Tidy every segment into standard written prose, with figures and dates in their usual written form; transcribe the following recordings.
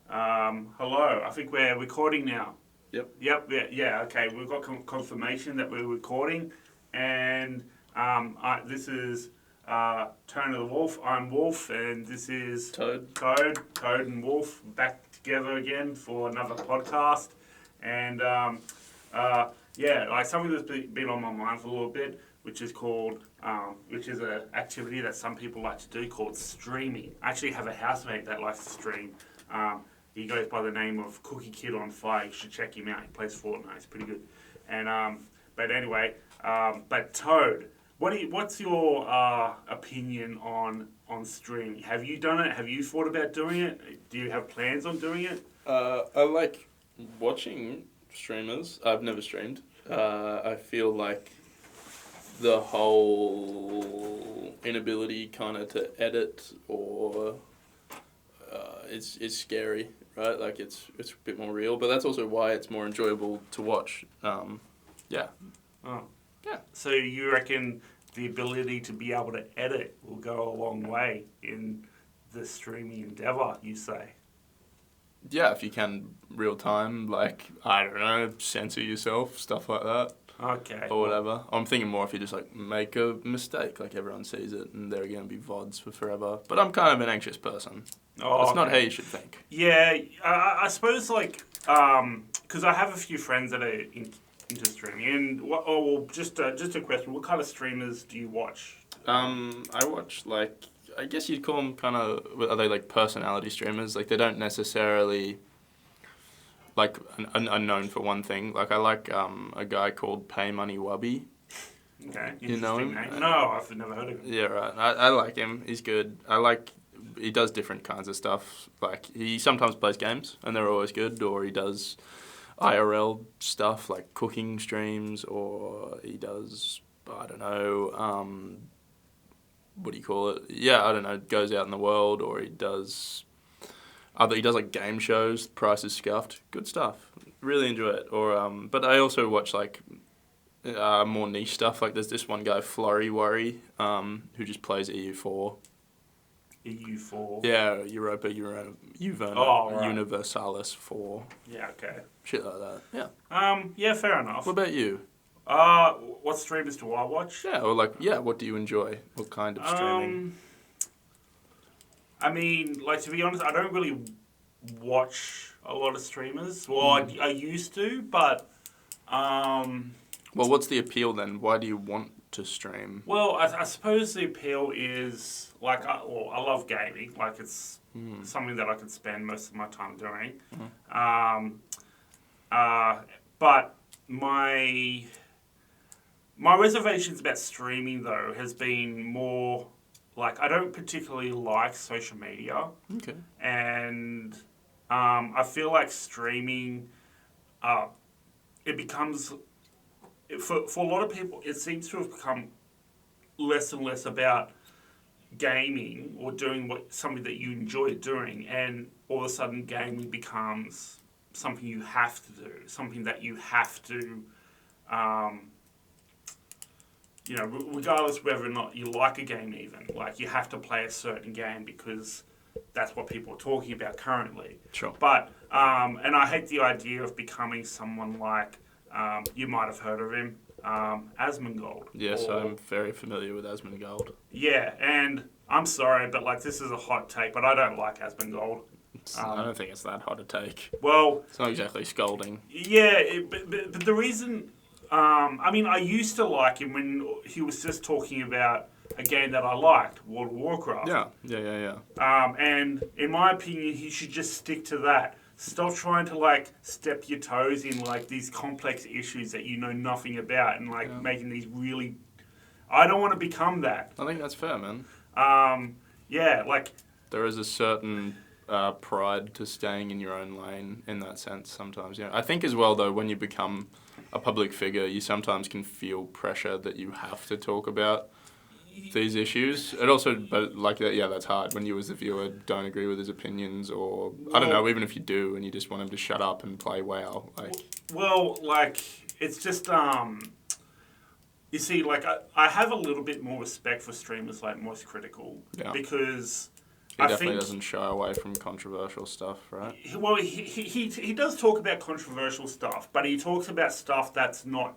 Hello. I think we're recording now. Yep. Yep. Yeah. Okay. We've got confirmation that we're recording, and this is Tone of the Wolf. I'm Wolf, and this is Toad. Toad and Wolf back together again for another podcast, and like something that's been on my mind for a little bit, which is called, which is an activity that some people like to do called streaming. I actually have a housemate that likes to stream. He goes by the name of Cookie Kid on Fire. You should check him out. He plays Fortnite. It's pretty good. And but anyway, but Toad, what's your opinion on streaming? Have you done it? Have you thought about doing it? Do you have plans on doing it? I like watching streamers. I've never streamed. I feel like the whole inability kind of to edit or it's scary, right? Like it's a bit more real, but that's also why it's more enjoyable to watch. Yeah. Oh. Yeah. So you reckon the ability to be able to edit will go a long way in the streaming endeavor, you say? Yeah, if you can real time, like, I don't know, censor yourself, stuff like that. Okay. Or whatever. I'm thinking more if you just like make a mistake, like everyone sees it and they're going to be VODs for forever. But I'm kind of an anxious person. That's not how you should think. Yeah, I suppose like, because I have a few friends that are into streaming. And just a question, what kind of streamers do you watch? I watch like, I guess you'd call them kind of, are they like personality streamers? Like they don't necessarily like are known for one thing. Like I like a guy called Pay Money Wubby. Okay, you know him? Name. No, I've never heard of him. Yeah, right. I like him. He's good. He does different kinds of stuff. Like he sometimes plays games and they're always good, or he does IRL stuff like cooking streams, or he does, I don't know, what do you call it? Yeah, I don't know, goes out in the world, or he does like game shows, Price is Scuffed, good stuff. Really enjoy it. Or but I also watch like more niche stuff. Like there's this one guy, Flurry Worry, who just plays EU4. EU4. Yeah, Europa right. Universalis 4. Yeah, okay. Shit like that. Yeah. Yeah, fair enough. What about you? What streamers do I watch? Yeah, or like, yeah, what do you enjoy? What kind of streaming? I mean, like, to be honest, I don't really watch a lot of streamers. Well, I used to, but well, what's the appeal then? Why do you want to stream? Well, I suppose the appeal is, like, I love gaming. Like, it's something that I could spend most of my time doing. But my reservations about streaming, though, has been more, like, I don't particularly like social media. Okay. And I feel like streaming, it becomes... For a lot of people, it seems to have become less and less about gaming or doing something that you enjoy doing, and all of a sudden gaming becomes something you have to do, something that you have to, regardless whether or not you like a game even, like you have to play a certain game because that's what people are talking about currently. Sure. But, and I hate the idea of becoming someone like, you might have heard of him, Asmongold. Yes, I'm very familiar with Asmongold. Yeah, and I'm sorry, but like this is a hot take, but I don't like Asmongold. I don't think it's that hot a take. Well, it's not exactly scolding. Yeah, but the reason, I mean, I used to like him when he was just talking about a game that I liked, World of Warcraft. Yeah. And in my opinion, he should just stick to that. Stop trying to like step your toes in like these complex issues that you know nothing about and like making these really. I don't want to become that. I think that's fair, man. Yeah, like there is a certain pride to staying in your own lane in that sense. Sometimes, I think as well though, when you become a public figure, you sometimes can feel pressure that you have to talk about these issues. It also, but like that, that's hard when you as the viewer don't agree with his opinions, or I don't know, even if you do and you just want him to shut up and play WoW. Like it's just you see, like I have a little bit more respect for streamers like Most Critical because He I definitely think, doesn't shy away from controversial stuff, right? well, he does talk about controversial stuff, but he talks about stuff that's not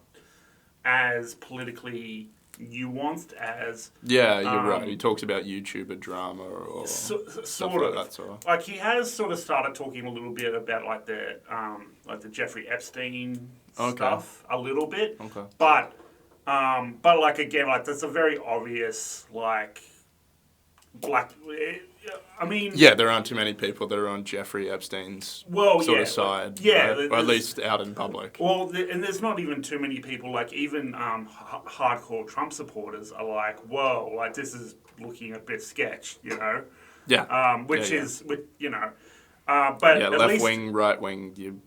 as politically nuanced as Yeah, you're right. um, He talks about YouTuber drama or stuff sort like of. that. So Like he has sort of started talking a little bit about like the Jeffrey Epstein Okay. stuff a little bit, okay. but like again, like that's a very obvious like black. I mean, Yeah, there aren't too many people that are on Jeffrey Epstein's well, sort yeah, of side, yeah, right? Or at there's- least out in public. Well, and there's not even too many people, like even hardcore Trump supporters are like, whoa, like this is looking a bit sketch, you know? Yeah, Which Yeah. is, you know, but yeah, at left least, wing, right wing, you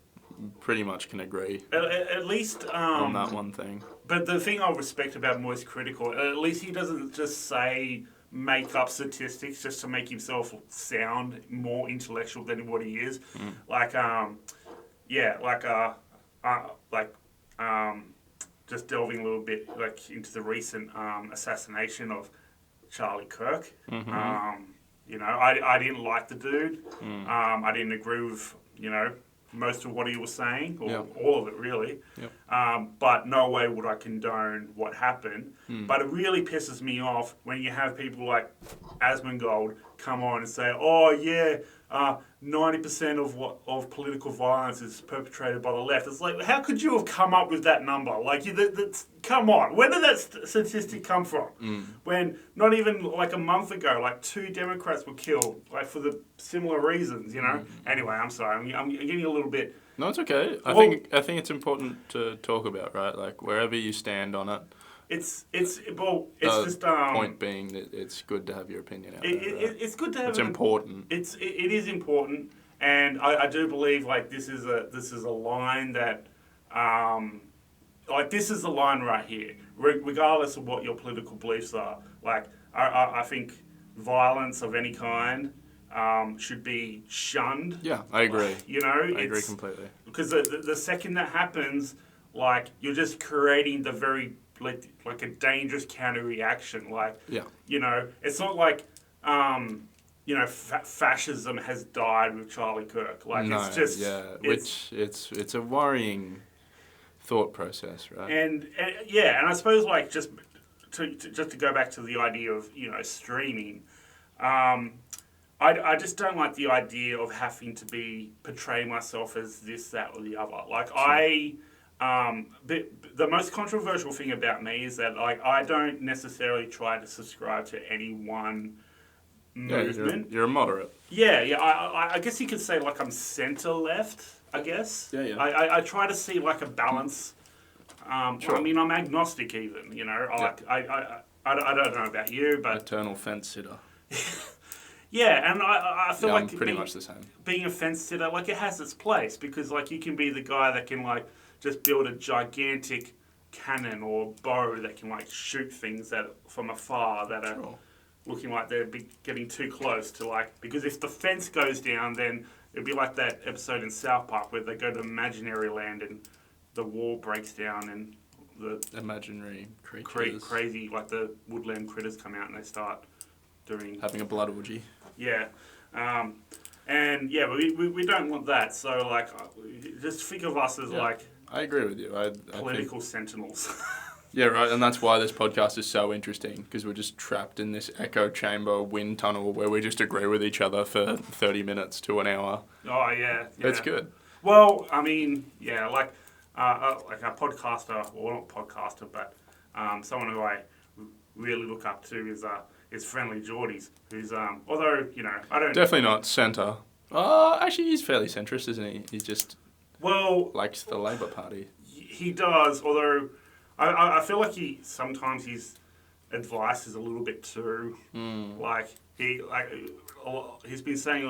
pretty much can agree at least, on that one thing. but the thing I respect about Moist Critical, at least he doesn't just say, make up statistics just to make himself sound more intellectual than what he is. Like, yeah, like, just delving a little bit like into the recent assassination of Charlie Kirk. You know, I didn't like the dude. I didn't agree with, you know, most of what he was saying, or Yep. all of it really. Yep. But no way would I condone what happened. But it really pisses me off when you have people like Asmongold come on and say, "Oh yeah, 90% of political violence is perpetrated by the left." It's like, how could you have come up with that number? Like, come on, where did that statistic come from? When not even like a month ago, like 2 Democrats were killed, like for the similar reasons, you know. Anyway, I'm sorry, I'm getting a little bit. No, it's okay. I Well- think it's important to talk about, right? Like wherever you stand on it. It's The just point being that it's good to have your opinion out there. Right? it's good to have It's an- important. it is important, and I do believe like this is a line that like this is the line right here, regardless of what your political beliefs are. Like I think violence of any kind should be shunned. Yeah, I agree. You know, I agree completely. because the second that happens, like you're just creating the very like a dangerous counter reaction. Like, Yeah. you know, it's not like you know, fascism has died with Charlie Kirk. Like No, it's just which it's a worrying thought process, right? and yeah, and I suppose like just to go back to the idea of, you know, streaming. I just don't like the idea of having to portray myself as this, that, or the other. Like the most controversial thing about me is that like I don't necessarily try to subscribe to any one movement. You're a moderate. Yeah. I guess you could say like I'm centre left. I guess. Yeah. I try to see like a balance. Sure. I mean, I'm agnostic even. You know, I don't know about you, but Eternal fence sitter. yeah, and I feel Yeah, like I'm pretty much the same. being a fence sitter, like it has its place because like you can be the guy that can like just build a gigantic cannon or bow that can like shoot things from afar that are Sure. looking like they're getting too close to like, because if the fence goes down, then it'd be like that episode in South Park where they go to imaginary land and the wall breaks down and the Imaginary creatures. crazy like the woodland critters come out and they start doing Having a blood orgy. yeah. And yeah, we don't want that. So like, just think of us as Yeah. like I agree with you. I political think, sentinels. yeah, right. And that's why this podcast is so interesting because we're just trapped in this echo chamber wind tunnel where we just agree with each other for 30 minutes to an hour. Oh yeah. It's good. Well, I mean, yeah, like a podcaster, well not podcaster, but someone who I really look up to is Friendly Geordies, who's although you know I don't Definitely not centre. Actually, he's fairly centrist, isn't he? He just likes the Labour Party. he does, although I feel like sometimes his advice is a little bit too like he's been saying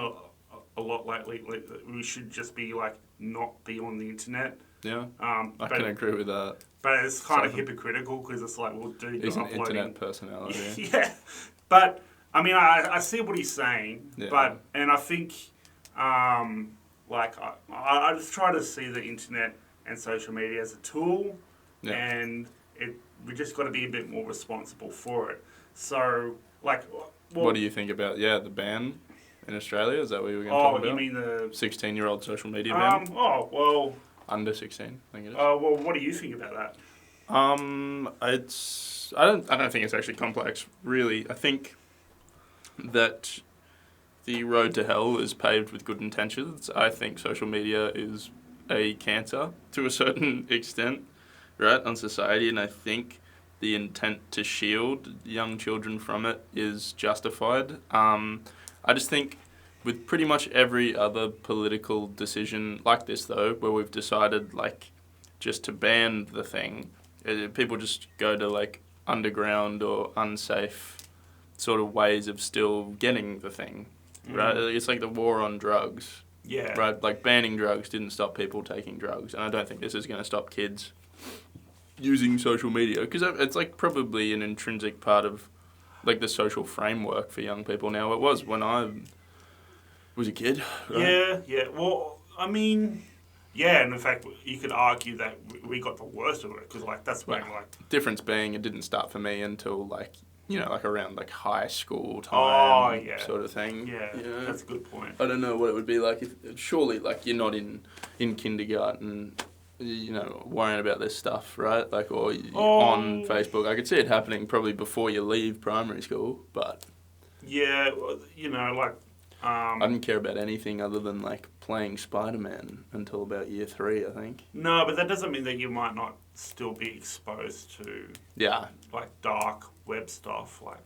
a lot lately like, that we should just be like not be on the internet. Yeah, I but can agree with that. But it's kind of So- hypocritical because it's like, well, dude, He's you're an uploading. internet personality. Yeah, but I mean, I see what he's saying, Yeah. and I think, like, I just try to see the internet and social media as a tool, Yeah. and we just got to be a bit more responsible for it. So, like, well, What do you think about the ban? in Australia. Is that what you were going to Oh, talk about? you mean the 16-year-old social media ban? Oh well. Under 16, I think it is. Well, what do you think about that? I don't think it's actually complex, really. I think that the road to hell is paved with good intentions. I think social media is a cancer to a certain extent, right, on society, and I think the intent to shield young children from it is justified. I just think with pretty much every other political decision like this, though, where we've decided, like, just to ban the thing, people just go to, like, underground or unsafe sort of ways of still getting the thing, right? It's like the war on drugs, Yeah. right? Like, banning drugs didn't stop people taking drugs, and I don't think this is going to stop kids using social media, because it's, like, probably an intrinsic part of, like, the social framework for young people now. It was when I was a kid, right? Yeah, yeah. Well, I mean, yeah, and in fact, you could argue that we got the worst of it because, like, that's when, Well, like, difference being it didn't start for me until, like, you know, like around, like, high school time, Oh, yeah. sort of thing. yeah, You know? that's a good point. I don't know what it would be like if, surely, like, you're not in kindergarten, you know, worrying about this stuff, right? Like, or on Facebook. I could see it happening probably before you leave primary school, but Yeah, well, you know, like, I didn't care about anything other than, like, playing Spider-Man until about year 3, I think. no, but that doesn't mean that you might not still be exposed to, Yeah, like, dark web stuff, like.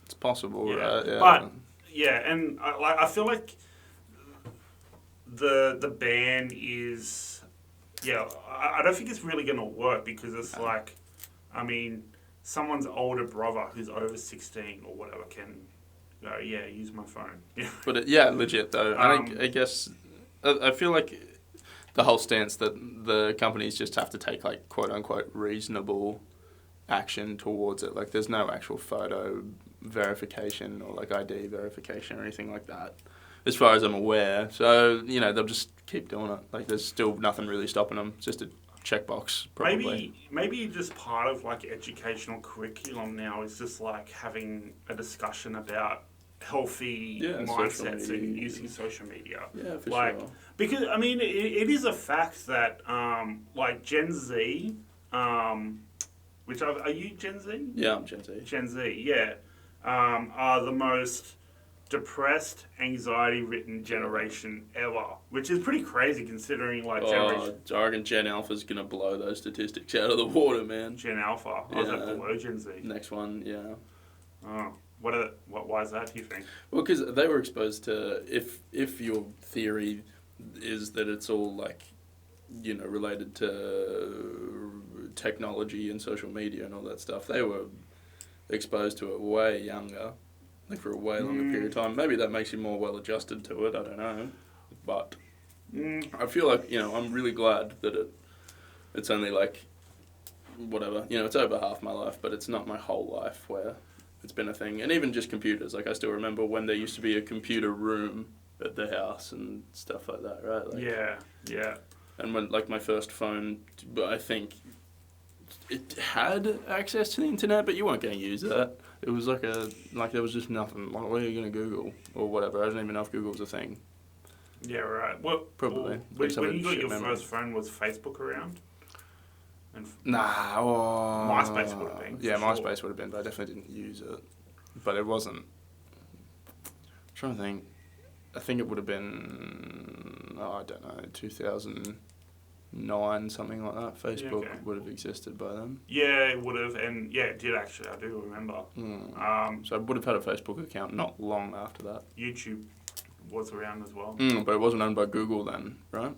it's possible, Yeah, right? Yeah. but yeah, and I feel like the ban is, yeah, I don't think it's really gonna work because it's like, I mean, someone's older brother who's over 16 or whatever can go, yeah, use my phone. Yeah, But legit though. I guess I feel like the whole stance that the companies just have to take, like, quote unquote reasonable action towards it. Like, there's no actual photo verification or, like, ID verification or anything like that, as far as I'm aware. So, you know, they'll just keep doing it. Like, there's still nothing really stopping them. It's just a checkbox, probably. maybe just part of, like, educational curriculum now is just, like, having a discussion about healthy mindsets and using social media. Yeah, for like, sure. Because, I mean, it is a fact that, like, Gen Z, which are you Gen Z? Yeah, I'm Gen Z. Gen Z, yeah, are the most depressed, anxiety-ridden generation ever, which is pretty crazy considering, like, generation. I reckon Gen Alpha's gonna blow those statistics out of the water, man. Gen Alpha. I was at below Gen Z. Next one, yeah. Oh, why is that, do you think? Well, because they were exposed to, if your theory is that it's all, like, you know, related to technology and social media and all that stuff, they were exposed to it way younger, like, for a way longer period of time. Maybe that makes you more well adjusted to it, I don't know. But I feel like, you know, I'm really glad that it's only, like, whatever, you know, it's over half my life, but it's not my whole life where it's been a thing. And even just computers, like, I still remember when there used to be a computer room at the house and stuff like that, right? Like, Yeah. and when, like, my first phone, I think it had access to the internet, but you weren't going to use that. It was like there was just nothing. Like, what are you going to Google or whatever? I don't even know if Google was a thing. Yeah, right. Well, Probably. When you got your first phone, was Facebook around? Nah, MySpace would have been. Yeah, for MySpace would have been, but I definitely didn't use it. But it wasn't. I'm trying to think. I think it would have been, I don't know, 2009, something like that. Facebook would have existed by then. Yeah, it would have, and yeah, it did actually. I do remember. So I would have had a Facebook account not long after that. YouTube was around as well. But it wasn't owned by Google then, right?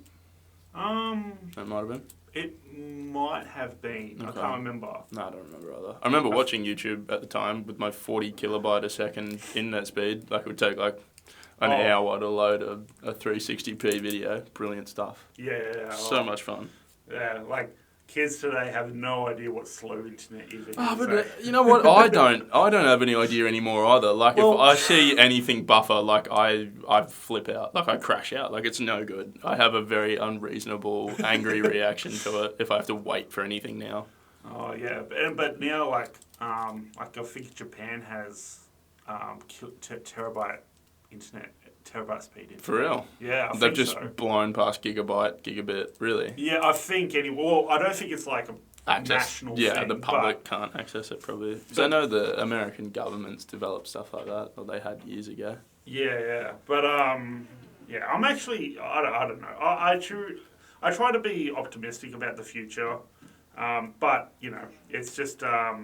It might have been. It might have been. Okay. I can't remember. No, I don't remember either. I remember watching YouTube at the time with my 40 kilobyte a second internet speed. Like, it would take, like, an hour to load a 360p video. Brilliant stuff. Yeah. So much fun. Yeah, like, kids today have no idea what slow internet even is. But you know what? I don't have any idea anymore either. Like, if I see anything buffer, like, I flip out. Like, I crash out. Like, it's no good. I have a very unreasonable, angry reaction to it if I have to wait for anything now. Oh yeah, but now, like I think Japan has terabyte internet terabyte speed internet. For real? Yeah, I They've think just so. blown past gigabit, really. Yeah, I think anyway. Well, I don't think it's like a national Yeah, thing. the public can't access it probably. Because I know the American governments developed stuff like that, or they had years ago. Yeah. But yeah, I'm actually. I don't know. I try to be optimistic about the future. But you know, it's just. I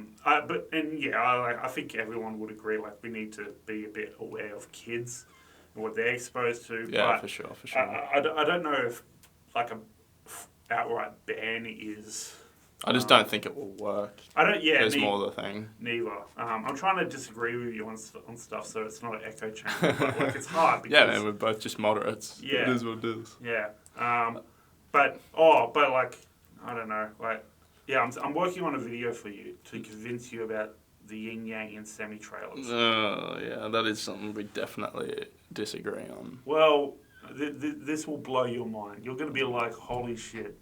think everyone would agree. Like we need to be a bit aware of kids and what they're exposed to. Yeah, but for sure. I don't know if like a outright ban is. I just don't think it will work. I don't. Yeah, There's more the thing. neither. I'm trying to disagree with you on stuff, so it's not an echo chamber. But like it's hard because Yeah, man, we're both just moderates. Yeah. It is what it is. yeah. But like I don't know. Like yeah, I'm working on a video for you to convince you about the yin yang and semi trailers. Oh, yeah, that is something we definitely disagree on. Well, this will blow your mind. You're gonna be like, holy shit!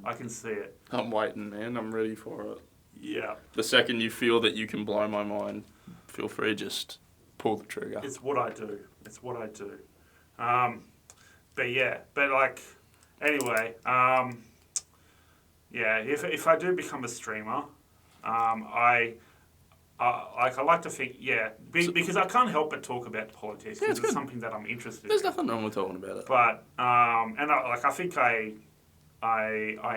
I can see it. I'm waiting, man. I'm ready for it. Yeah. The second you feel that you can blow my mind, feel free, just pull the trigger. It's what I do. But yeah, but like, anyway, yeah. If I do become a streamer, I like to think, yeah, because I can't help but talk about politics Yeah, because it's it's good. something that I'm interested There's in. nothing wrong with talking about it. But I think I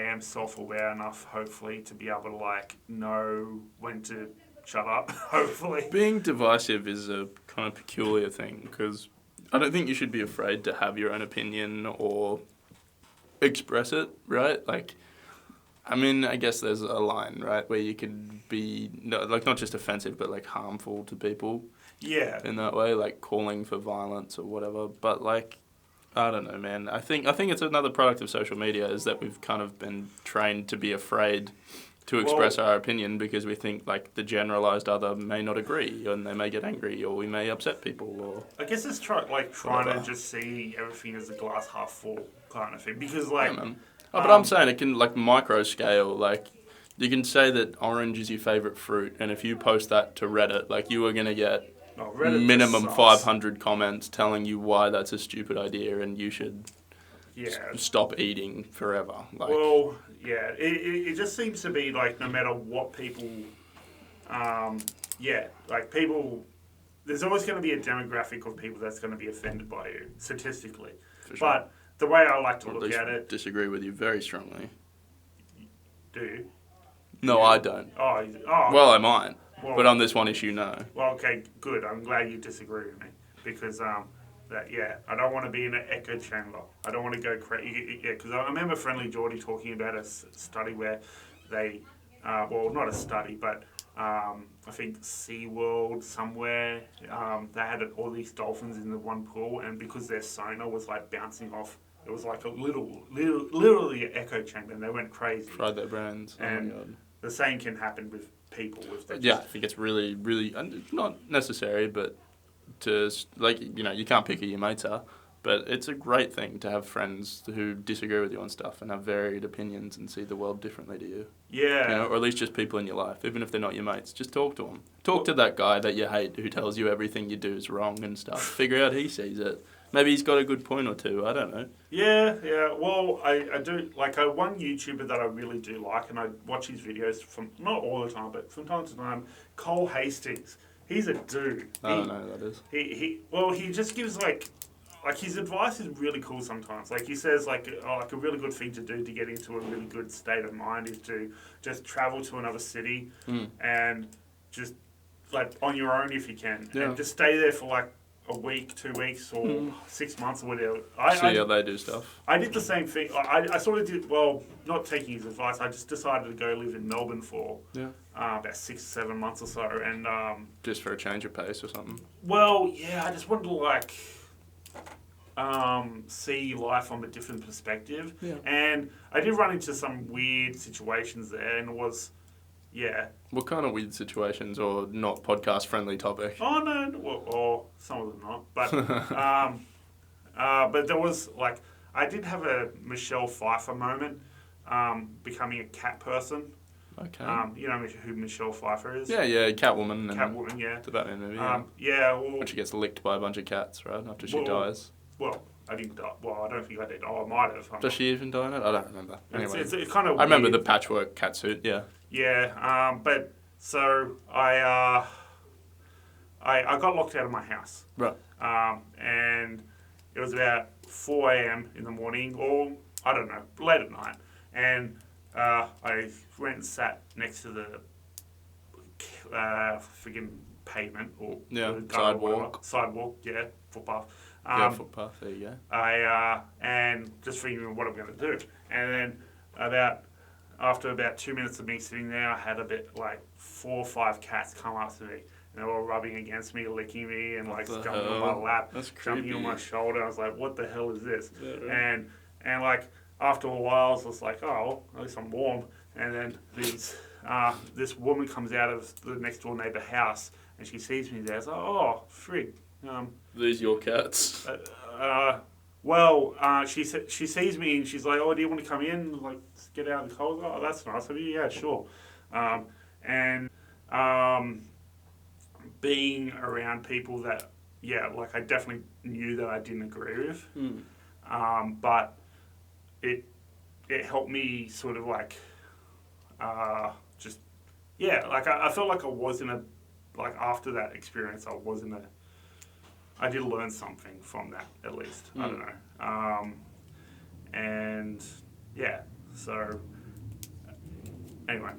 am self-aware enough, hopefully, to be able to like know when to shut up. Hopefully. Being divisive is a kind of peculiar thing because I don't think you should be afraid to have your own opinion or express it, right? Like, I mean, I guess there's a line, right, where you could be, not just offensive, but, like, harmful to people Yeah. in that way, like calling for violence or whatever. But, like, I don't know, man. I think it's another product of social media is that we've kind of been trained to be afraid to express our opinion because we think, like, the generalised other may not agree and they may get angry or we may upset people or... I guess it's trying Whatever. to just see everything as a glass half full kind of thing because like. Yeah, man. Oh, but I'm saying it can, like, micro scale, like, you can say that orange is your favourite fruit, and if you post that to Reddit, like, you are going to get Reddit minimum just sucks. 500 comments telling you why that's a stupid idea and you should Yeah. stop eating forever. Like, Well, yeah. It just seems to be like no matter what people, like people. There's always going to be a demographic of people that's going to be offended by you statistically. for sure. But the way I like to Or at look least at it, disagree with you very strongly. do you? No, Yeah. I don't. Oh. Well, I might, Well, but on this one issue, no. Well, okay, good. I'm glad you disagree with me because I don't want to be in an echo chamber. I don't want to go crazy. Yeah, because I remember Friendly Geordie talking about a study where they, not a study, but I think SeaWorld somewhere, they had all these dolphins in the one pool, and because their sonar was like bouncing off, it was like a literally an echo chamber, and they went crazy. Fried their brains. Oh And my god. the same can happen with people. If they Yeah, I think it's really, really, and it's not necessary, but to, like, you know, you can't pick who your mates are, but it's a great thing to have friends who disagree with you on stuff and have varied opinions and see the world differently to you. Yeah. You know, or at least just people in your life, even if they're not your mates. Just talk to them. Talk to that guy that you hate who tells you everything you do is wrong and stuff. Figure out he sees it. Maybe he's got a good point or two. I don't know. Yeah. Well, I do like one YouTuber that I really do like, and I watch his videos from not all the time, but from time to time. Cole Hastings. He's a dude. I don't know who that is. He just gives like his advice is really cool sometimes. Like he says like a really good thing to do to get into a really good state of mind is to just travel to another city and just like on your own if you can, and just stay there for like a week, 2 weeks, or 6 months or whatever. See how they do stuff. I did the same thing. I sort of did, well, not taking his advice. I just decided to go live in Melbourne for about 6 or 7 months or so. And, Just for a change of pace or something. well, yeah, I just wanted to, like, see life from a different perspective. Yeah. And I did run into some weird situations there, and it was, yeah. What kind of weird situations or not podcast friendly topic? Oh, no, or some of them not. But, but there was, like, I did have a Michelle Pfeiffer moment, becoming a cat person. Okay. You know who Michelle Pfeiffer is? Yeah, Catwoman. And Catwoman, yeah. the Batman movie. Yeah. Well, When she gets licked by a bunch of cats, right? After she Well, dies. well, I didn't die. Well, I don't think I did. Oh, I might have. Does she even die in it? I don't remember. Anyway. It's kind of I remember weird. the patchwork catsuit, yeah. Yeah, but so I got locked out of my house. Right. And it was about 4 a.m. in the morning, or I don't know, late at night. And I went and sat next to the friggin' pavement or Yeah, the gutter or whatever. sidewalk. Sidewalk, yeah, footpath. Footpath, there you go. And just figuring what I'm going to do. And then after about 2 minutes of me sitting there, I had like 4 or 5 cats come up to me. And they were all rubbing against me, licking me, and like jumping on my lap, That's jumping on creepy. my shoulder. I was like, "What the hell is this?" Yeah, right. And like after a while, I was like, "Oh, well, at least I'm warm." And then this woman comes out of the next door neighbor house, and she sees me there. It's like, "Oh, frig." These your cats. She sees me and she's like, "Oh, do you want to come in? Like, get out of the cold?" Oh, that's nice of you. Yeah, sure. Being around people that, like I definitely knew that I didn't agree with, but it helped me sort of like, I felt like I was in a, like after that experience, I did learn something from that at least. I don't know. And yeah, so anyway.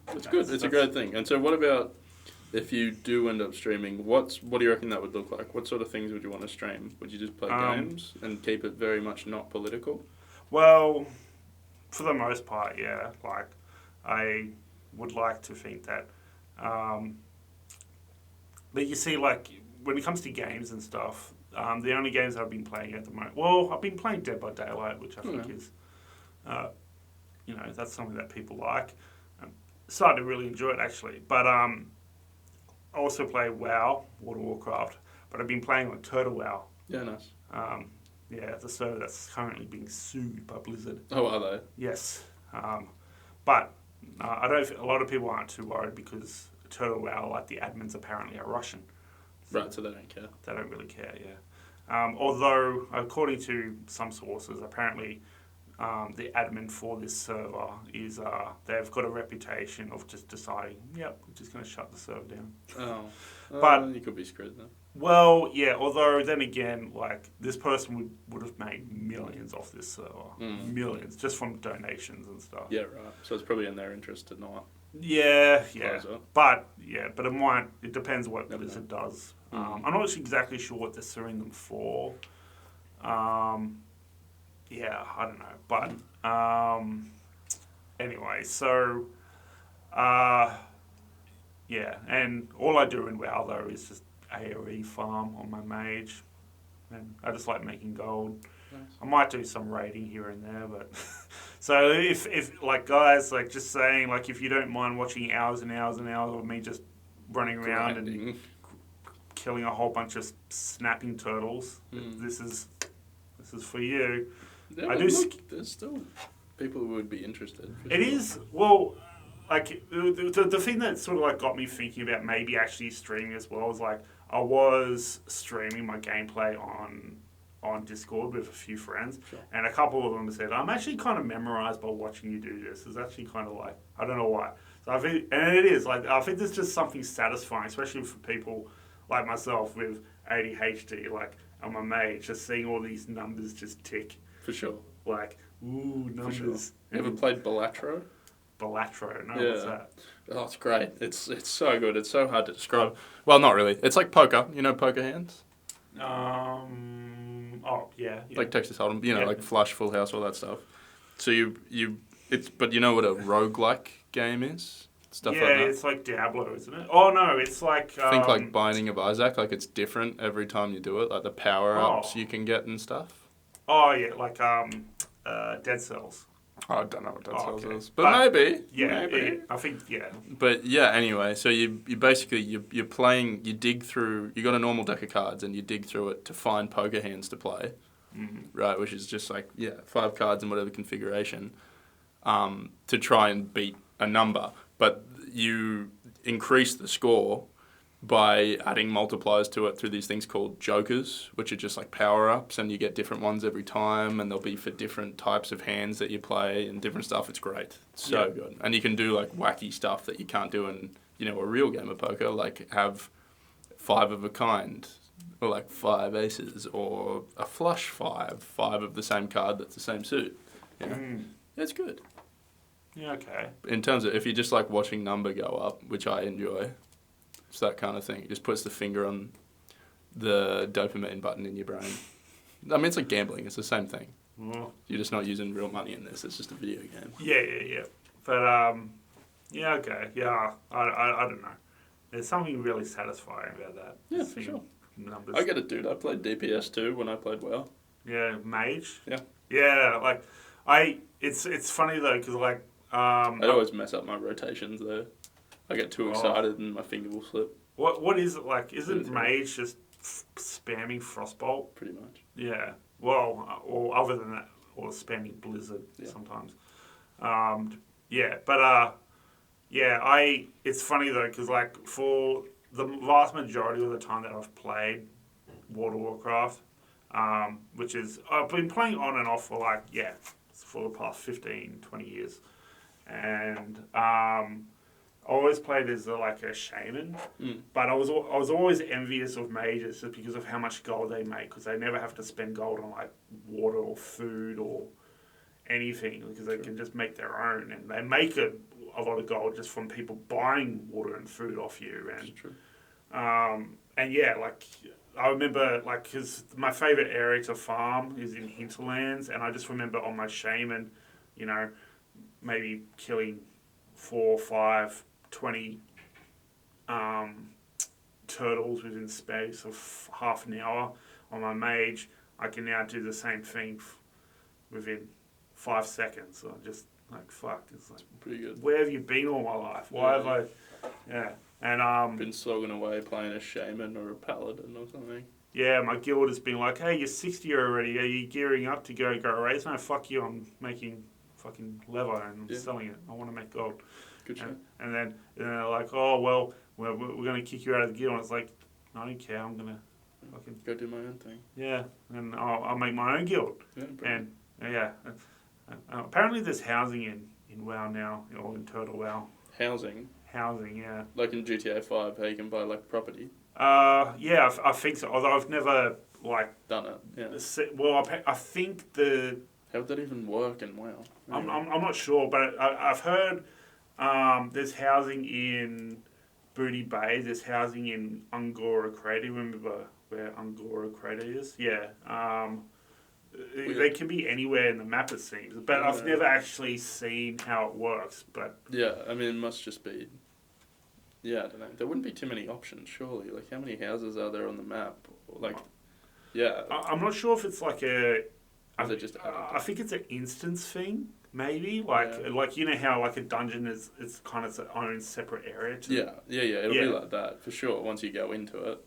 That's good. It's a great thing. And so what about if you do end up streaming, what do you reckon that would look like? What sort of things would you want to stream? Would you just play games and keep it very much not political? Well, for the most part, yeah. Like, I would like to think that. But you see, like, when it comes to games and stuff, the only games I've been playing at the moment, well, I've been playing Dead by Daylight, which I think is, that's something that people like. I'm starting to really enjoy it, actually. But I also play WoW, World of Warcraft, but I've been playing on Turtle WoW. Yeah, nice. It's a server that's currently being sued by Blizzard. Oh, are they? Yes. But I don't. A lot of people aren't too worried because Turtle WoW, like the admins, apparently are Russian. Right, so they don't care. They don't really care, yeah. Although, according to some sources, apparently the admin for this server is they've got a reputation of just deciding, we're just going to shut the server down. Oh. But you could be screwed then. Well, yeah, although then again, like, this person would have made millions off this server. Millions, just from donations and stuff. Yeah, right. So it's probably in their interest to not. Yeah. Close it. But it depends what Blizzard does. I'm not exactly sure what they're suing them for. I don't know. But, anyway, so, and all I do in WoW, though, is just AoE farm on my mage, and I just like making gold. Nice. I might do some raiding here and there, but so if like guys, like just saying, like if you don't mind watching hours and hours and hours of me just running around and killing a whole bunch of snapping turtles, this is for you. Yeah, there's still people who would be interested. It is, well, like the thing that sort of like got me thinking about maybe actually streaming as well is like I was streaming my gameplay on Discord with a few friends, and a couple of them said, "I'm actually kind of memorized by watching you do this." It's actually kind of like, I don't know why. So I think, and it is like, I think there's just something satisfying, especially for people like myself with ADHD. Like I'm a mage, just seeing all these numbers just tick. For sure. Like, ooh, numbers. For sure. You ever played Balatro? Balatro, no, what's that? Oh, it's great. It's so good. It's so hard to describe. Well, not really. It's like poker. You know poker hands? Yeah. Like Texas Hold'em, like flush, full house, all that stuff. So but you know what a roguelike game is? Stuff like that. Yeah, it's like Diablo, isn't it? Oh, no, it's like... Think like Binding of Isaac, like it's different every time you do it, like the power-ups you can get and stuff. Oh, yeah, like Dead Cells. I don't know what Dead Cells is, but maybe. Yeah, maybe. I think, yeah. But yeah, anyway, so you basically, you're playing, you dig through, you got a normal deck of cards and you dig through it to find poker hands to play, right, which is just like, 5 cards in whatever configuration. to try and beat a number, but you increase the score by adding multipliers to it through these things called jokers, which are just like power-ups, and you get different ones every time, and they'll be for different types of hands that you play and different stuff. It's great. It's so good. And you can do like wacky stuff that you can't do in, a real game of poker, like have 5 of a kind, or like 5 aces, or a flush 5 of the same card that's the same suit. It's good. Yeah, okay. In terms of if you just like watching number go up, which I enjoy, it's that kind of thing. It just puts the finger on the dopamine button in your brain. I mean, it's like gambling. It's the same thing. Well, You're just not using real money in this. It's just a video game. yeah. But, yeah, okay. Yeah, I don't know. There's something really satisfying about that. Yeah, Seeing for sure. Numbers. I get it, dude. I played DPS too when I played WoW. Yeah, mage. Yeah. Yeah, like, it's funny though, because, like, I always mess up my rotations though. I get too excited and my finger will slip. What is it like? Isn't mage just spamming Frostbolt? Pretty much. Yeah. Well, or other than that, or spamming Blizzard sometimes. Yeah, but it's funny though, because like for the vast majority of the time that I've played World of Warcraft, which is I've been playing on and off for like for the past 15, 20 years, and I always played as a shaman, but I was always envious of mages just because of how much gold they make, because they never have to spend gold on like water or food or anything, because they can just make their own, and they make a lot of gold just from people buying water and food off you. And That's true. and yeah, like I remember, like, because my favorite area to farm is in hinterlands, and I just remember on my shaman, maybe killing 4, 5, 20 turtles within space of half an hour. On my mage, I can now do the same thing within 5 seconds. So I'm just like, fuck, it's like, pretty good. Where have you been all my life? Why have I? Yeah, and been slogging away playing a shaman or a paladin or something. Yeah, my guild has been like, hey, you're 60 already. Are you gearing up to go raise? No, fuck you. I'm making fucking leather and I'm selling it. I want to make gold. Good shit. And then they're like, oh, well, we're going to kick you out of the guild. And it's like, I don't care. I'm going to fucking... Go do my own thing. Yeah, and I'll make my own guild. Yeah, and, apparently there's housing in WoW now, or in Turtle WoW. Housing? Housing, yeah. Like in GTA 5, how you can buy, like, property? Yeah, I think so. Although I've never, like... Done it, yeah. Well, I think the... How would that even work in WoW? Anyway. I'm not sure, but I've heard there's housing in Booty Bay, there's housing in Ungora Crater. Remember where Ungora Crater is? Yeah. They can be anywhere in the map, it seems. But I've never actually seen how it works. But yeah, I mean, it must just be... Yeah, I don't know. There wouldn't be too many options, surely. Like, how many houses are there on the map? Like, yeah. I'm not sure if it's like a... I think it's an instance thing, maybe. Like you know how like a dungeon is kind of its own separate area. Yeah. It'll be like that, for sure, once you go into it.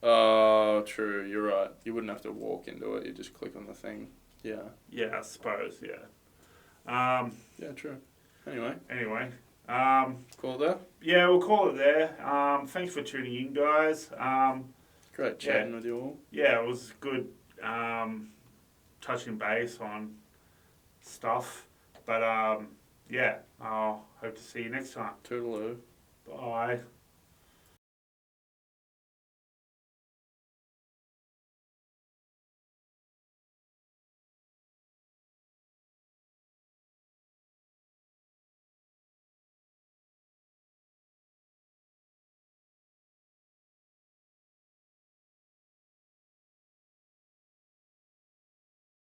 Oh, true, you're right. You wouldn't have to walk into it, you just click on the thing. Yeah. Yeah, I suppose, yeah. Yeah, true. Anyway. Call it there? Yeah, we'll call it there. Thanks for tuning in, guys. Great chatting with you all. Yeah, it was good touching base on stuff. But, I'll hope to see you next time. Toodaloo. Bye.